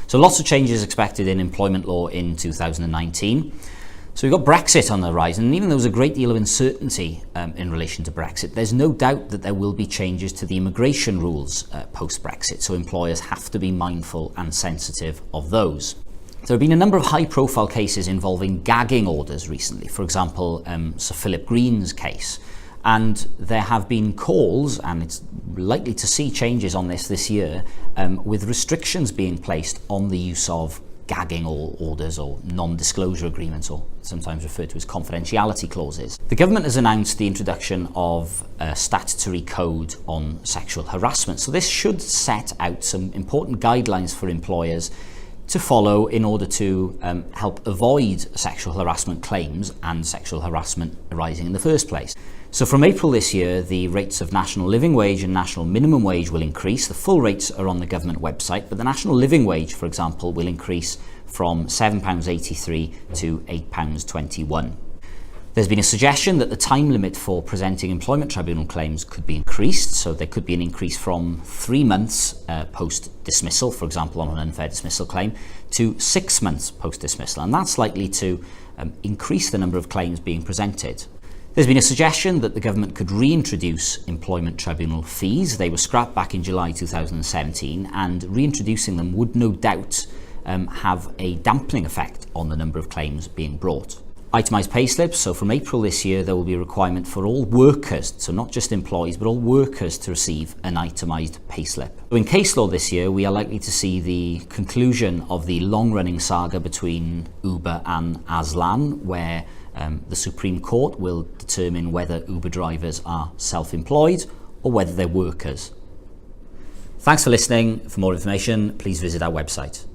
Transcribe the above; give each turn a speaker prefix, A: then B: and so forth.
A: So lots of changes expected in employment law in 2019. So we've got Brexit on the horizon, and even though there's a great deal of uncertainty in relation to Brexit, there's no doubt that there will be changes to the immigration rules post-Brexit, so employers have to be mindful and sensitive of those. There have been a number of high-profile cases involving gagging orders recently, for example, Sir Philip Green's case. And there have been calls, and it's likely to see changes on this year, with restrictions being placed on the use of gagging orders or non-disclosure agreements, or sometimes referred to as confidentiality clauses. The government has announced the introduction of a statutory code on sexual harassment. So this should set out some important guidelines for employers to follow in order to help avoid sexual harassment claims and sexual harassment arising in the first place. So from April this year, the rates of national living wage and national minimum wage will increase. The full rates are on the government website, but the national living wage, for example, will increase from £7.83 to £8.21. There's been a suggestion that the time limit for presenting employment tribunal claims could be increased, so there could be an increase from 3 months post-dismissal, for example on an unfair dismissal claim, to 6 months post-dismissal, and that's likely to increase the number of claims being presented. There's been a suggestion that the government could reintroduce employment tribunal fees. They were scrapped back in July 2017, and reintroducing them would no doubt have a dampening effect on the number of claims being brought. Itemised payslips, so from April this year there will be a requirement for all workers, so not just employees, but all workers to receive an itemised payslip. So in case law this year, we are likely to see the conclusion of the long-running saga between Uber and Aslan, where the Supreme Court will determine whether Uber drivers are self-employed or whether they're workers. Thanks for listening. For more information, please visit our website.